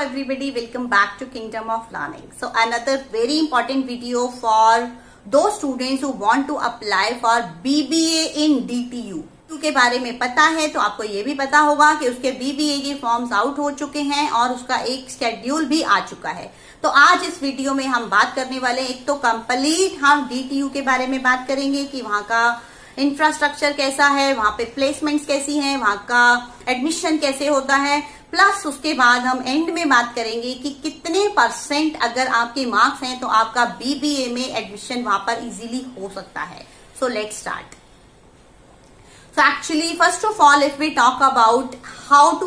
Everybody, welcome back to Kingdom of Learning. So another very important video for those students who want to apply for BBA in DTU के बारे में पता है तो आपको ये भी पता होगा कि उसके BBA के फॉर्म्स आउट हो चुके हैं और उसका एक शेड्यूल भी आ चुका है। तो आज इस वीडियो में हम बात करने वाले हैं, एक तो कंप्लीट हम DTU के बारे में बात करेंगे कि वहां का इंफ्रास्ट्रक्चर कैसा है, वहां पे प्लेसमेंट्स कैसी हैं, वहां का एडमिशन कैसे होता है, प्लस उसके बाद हम एंड में बात करेंगे कि कितने % अगर आपके मार्क्स हैं तो आपका BBA में एडमिशन वहां पर इजीली हो सकता है। So let's start. So actually, first of all, if we talk about how to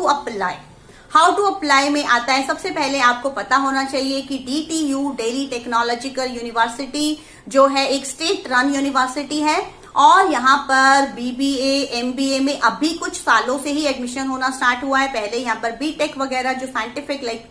apply में आता है, सबसे पहले आपको पता होना चाहिए कि DTU दिल्ली टेक्नोलॉजिकल यूनिवर्सिटी जो है एक स्टेट रन यूनिवर्सिटी है और यहाँ पर BBA MBA में अभी कुछ सालों से ही एडमिशन होना स्टार्ट हुआ है। पहले यहाँ पर BTech वगैरह जो साइंटिफिक लाइक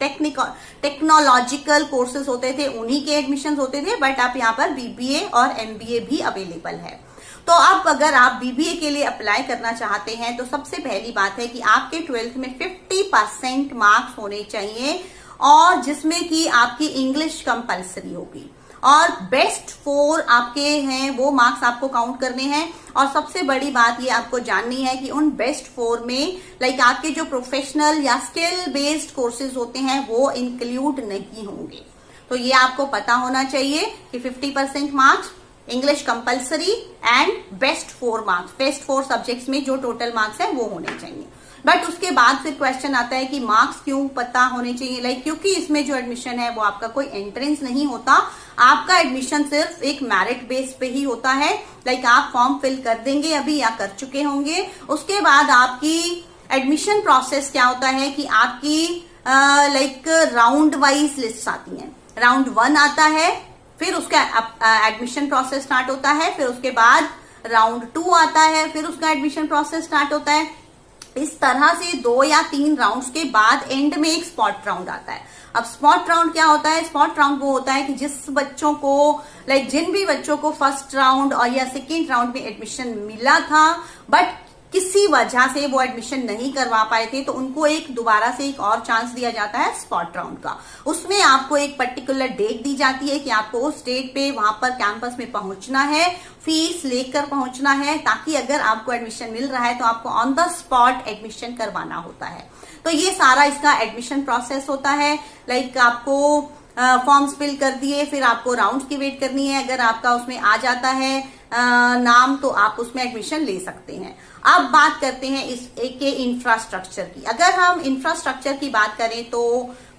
टेक्नोलॉजिकल कोर्सेज होते थे उन्हीं के एडमिशन होते थे, बट अब यहाँ पर BBA और MBA भी अवेलेबल है। तो अब अगर आप BBA के लिए अप्लाई करना चाहते हैं तो सबसे पहली बात है कि आपके 12th में 50% मार्क्स होने चाहिए और जिसमें कि आपकी इंग्लिश कंपलसरी होगी और बेस्ट 4 आपके हैं वो मार्क्स आपको काउंट करने हैं। और सबसे बड़ी बात ये आपको जाननी है कि उन बेस्ट 4 में लाइक आपके जो प्रोफेशनल या स्किल बेस्ड कोर्सेज होते हैं वो इंक्लूड नहीं होंगे। तो ये आपको पता होना चाहिए कि 50% marks English compulsory and best 4 marks, best 4 subjects में जो टोटल मार्क्स है वो होने चाहिए। बट उसके बाद फिर क्वेश्चन आता है कि मार्क्स क्यों पता होने चाहिए, लाइक क्योंकि इसमें जो एडमिशन है वो आपका कोई एंट्रेंस नहीं होता, आपका एडमिशन सिर्फ एक मेरिट बेस पे ही होता है। लाइक आप फॉर्म फिल कर देंगे अभी या कर चुके होंगे, उसके बाद आपकी एडमिशन प्रोसेस क्या होता है कि आपकी लाइक राउंड वाइज लिस्ट आती है। राउंड 1 आता है, फिर उसका एडमिशन प्रोसेस स्टार्ट होता है, फिर उसके बाद राउंड 2 आता है, फिर उसका एडमिशन प्रोसेस स्टार्ट होता है। इस तरह से 2 या 3 राउंड्स के बाद एंड में एक स्पॉट राउंड आता है। अब स्पॉट राउंड क्या होता है? स्पॉट राउंड वो होता है कि जिस बच्चों को लाइक जिन भी बच्चों को फर्स्ट राउंड और या सेकेंड राउंड में एडमिशन मिला था बट किसी वजह से वो एडमिशन नहीं करवा पाए थे तो उनको एक दोबारा से एक और चांस दिया जाता है स्पॉट राउंड का। उसमें आपको एक पर्टिकुलर डेट दी जाती है कि आपको उस डेट पे वहां पर कैंपस में पहुंचना है, फीस लेकर पहुंचना है, ताकि अगर आपको एडमिशन मिल रहा है तो आपको ऑन द स्पॉट एडमिशन करवाना होता है। तो ये सारा इसका एडमिशन प्रोसेस होता है। लाइक आपको फॉर्म्स फिल कर दिए, फिर आपको राउंड्स की वेट करनी है। अगर आपका उसमें आ जाता है नाम तो आप उसमें एडमिशन ले सकते हैं। अब बात करते हैं इस के इंफ्रास्ट्रक्चर की। अगर हम इंफ्रास्ट्रक्चर की बात करें तो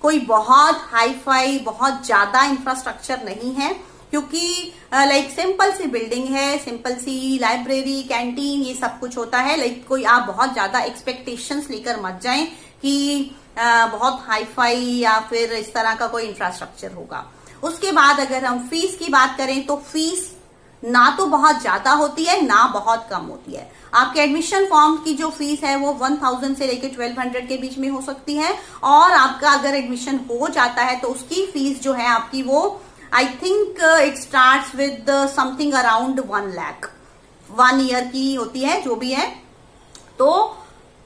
कोई बहुत हाई फाई बहुत ज्यादा इंफ्रास्ट्रक्चर नहीं है, क्योंकि लाइक सिंपल सी बिल्डिंग है, सिंपल सी लाइब्रेरी, कैंटीन, ये सब कुछ होता है। लाइक कोई आप बहुत ज्यादा एक्सपेक्टेशंस लेकर मत जाएं कि बहुत हाई फाई या फिर इस तरह का कोई इंफ्रास्ट्रक्चर होगा। उसके बाद अगर हम फीस की बात करें तो फीस ना तो बहुत ज्यादा होती है ना बहुत कम होती है। आपके एडमिशन फॉर्म की जो फीस है वो 1000 से लेकर 1200 के बीच में हो सकती है और आपका अगर एडमिशन हो जाता है तो उसकी फीस जो है आपकी वो I think it starts with something around 1 lakh 1 year की होती है जो भी है। तो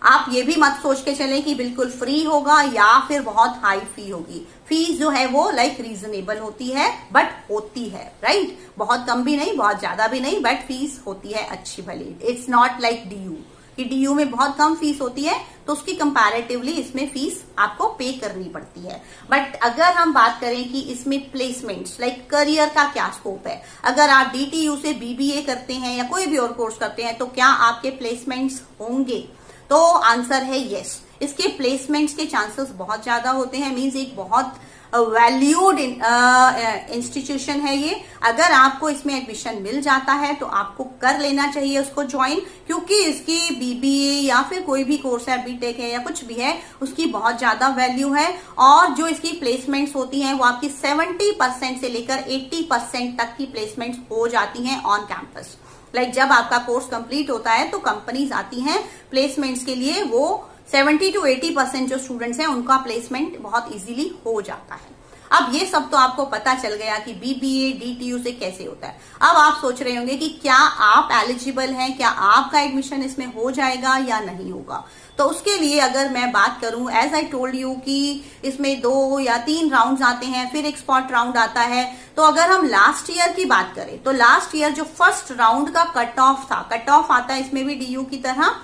आप ये भी मत सोच के चलें कि बिल्कुल फ्री होगा या फिर बहुत हाई फी होगी। फीस जो है वो लाइक रीजनेबल होती है बट होती है, राइट? बहुत कम भी नहीं बहुत ज्यादा भी नहीं, बट फीस होती है अच्छी भली। इट्स नॉट लाइक DU कि DU में बहुत कम फीस होती है तो उसकी कंपैरेटिवली इसमें फीस आपको पे करनी पड़ती है। बट अगर हम बात करें कि इसमें प्लेसमेंट्स लाइक करियर का क्या स्कोप है, अगर आप DTU से BBA करते हैं या कोई भी और कोर्स करते हैं तो क्या आपके प्लेसमेंट्स होंगे? तो आंसर है यस। इसके प्लेसमेंट्स के चांसेस बहुत ज्यादा होते हैं। मींस एक बहुत वैल्यूड इंस्टीट्यूशन है ये। अगर आपको इसमें एडमिशन मिल जाता है तो आपको कर लेना चाहिए उसको ज्वाइन, क्योंकि इसकी BBA या फिर कोई भी कोर्स है, BTech है या कुछ भी है, उसकी बहुत ज्यादा वैल्यू है। और जो इसकी प्लेसमेंट्स होती हैं वो आपकी 70% से लेकर 80% तक की प्लेसमेंट्स हो जाती हैं ऑन कैंपस। लाइक जब आपका कोर्स कंप्लीट होता है तो कंपनीज आती हैं प्लेसमेंट्स के लिए, वो 70 to 80% जो स्टूडेंट्स हैं उनका प्लेसमेंट बहुत इजीली हो जाता है। अब ये सब तो आपको पता चल गया कि बीबीए डीटीयू से कैसे होता है। अब आप सोच रहे होंगे कि क्या आप एलिजिबल हैं, क्या आपका एडमिशन इसमें हो जाएगा या नहीं होगा। तो उसके लिए अगर मैं बात करूं, एज आई टोल्ड यू कि इसमें 2 या 3 राउंड्स आते हैं, फिर एक स्पॉट राउंड आता है। तो अगर हम लास्ट ईयर की बात करें तो लास्ट ईयर जो फर्स्ट राउंड का कट ऑफ था, कट ऑफ आता है इसमें भी डीयू की तरह,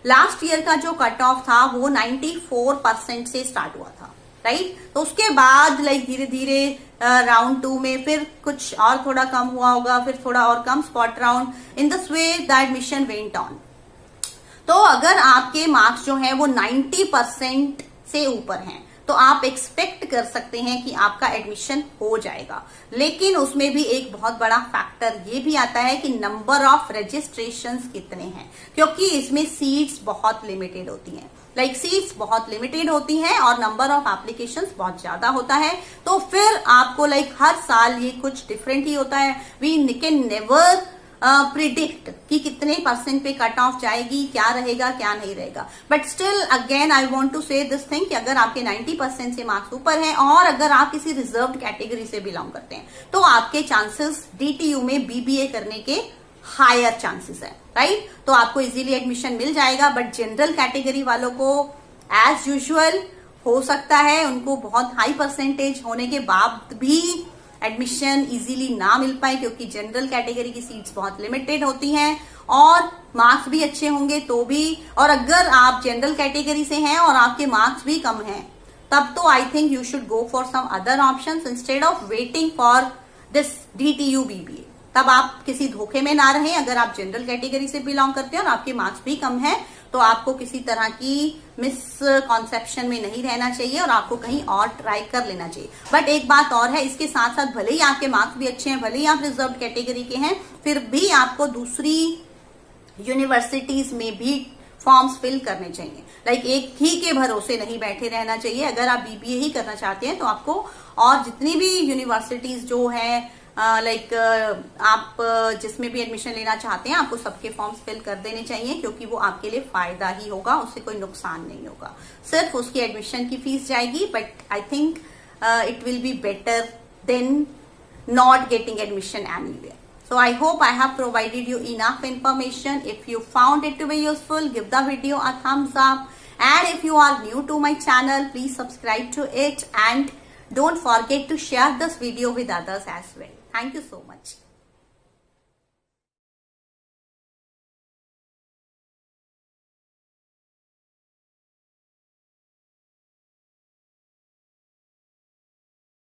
लास्ट ईयर का जो कट ऑफ था वो 94% से स्टार्ट हुआ था, राइट। तो उसके बाद लाइक धीरे धीरे राउंड 2 में फिर कुछ और थोड़ा कम हुआ होगा, फिर थोड़ा और कम, spot round, in this way the admission went on. तो अगर आपके मार्क्स जो हैं वो 90% से ऊपर हैं तो आप एक्सपेक्ट कर सकते हैं कि आपका एडमिशन हो जाएगा। लेकिन उसमें भी एक बहुत बड़ा फैक्टर ये भी आता है कि नंबर ऑफ रजिस्ट्रेशंस कितने हैं, क्योंकि इसमें सीट्स बहुत लिमिटेड होती हैं, सीट्स बहुत लिमिटेड होती हैं और नंबर ऑफ एप्लीकेशंस बहुत ज्यादा होता है। तो फिर आपको हर साल ये कुछ डिफरेंट ही होता है। वी कैन नेवर प्रिडिक्ट कि कितने % पे कट ऑफ जाएगी, क्या रहेगा क्या नहीं रहेगा। But still again I want to say this thing कि अगर आपके 90% से मार्क्स ऊपर हैं और अगर आप किसी रिजर्व्ड कैटेगरी से बिलोंग करते हैं तो आपके चांसेस डीटीयू में बीबीए करने के हायर चांसेस है, राइट। तो आपको इजीली एडमिशन मिल जाएगा। बट जनरल कैटेगरी वालों को एज यूजुअल हो सकता है उनको बहुत हाई % होने के बाद भी एडमिशन इजीली ना मिल पाए, क्योंकि जनरल कैटेगरी की सीट्स बहुत लिमिटेड होती हैं और मार्क्स भी अच्छे होंगे तो भी। और अगर आप जनरल कैटेगरी से हैं और आपके मार्क्स भी कम हैं तब तो I think you should go for some other options instead of waiting for this DTU BBA. तब आप किसी धोखे में ना रहें। अगर आप जनरल कैटेगरी से बिलोंग करते हैं और आपके मार्क्स भी कम है तो आपको किसी तरह की मिसकॉन्सेप्शन में नहीं रहना चाहिए और आपको कहीं और ट्राई कर लेना चाहिए। बट एक बात और है, इसके साथ साथ भले ही आपके मार्क्स भी अच्छे हैं, भले ही आप रिजर्व कैटेगरी के हैं, फिर भी आपको दूसरी यूनिवर्सिटीज में भी फॉर्म्स फिल करने चाहिए। एक ही के भरोसे नहीं बैठे रहना चाहिए। अगर आप बीबीए ही करना चाहते हैं तो आपको और जितनी भी यूनिवर्सिटीज जो है आप जिसमें भी एडमिशन लेना चाहते हैं आपको सबके फॉर्म्स फिल कर देने चाहिए, क्योंकि वो आपके लिए फायदा ही होगा, उससे कोई नुकसान नहीं होगा। सिर्फ उसकी एडमिशन की फीस जाएगी, but I think it will be better than not getting admission anywhere. So I hope I have provided you enough information. If you found it to be useful, give the video a thumbs up. And if you are new to my channel, please subscribe to it and don't forget to share this video with others as well. Thank you so much.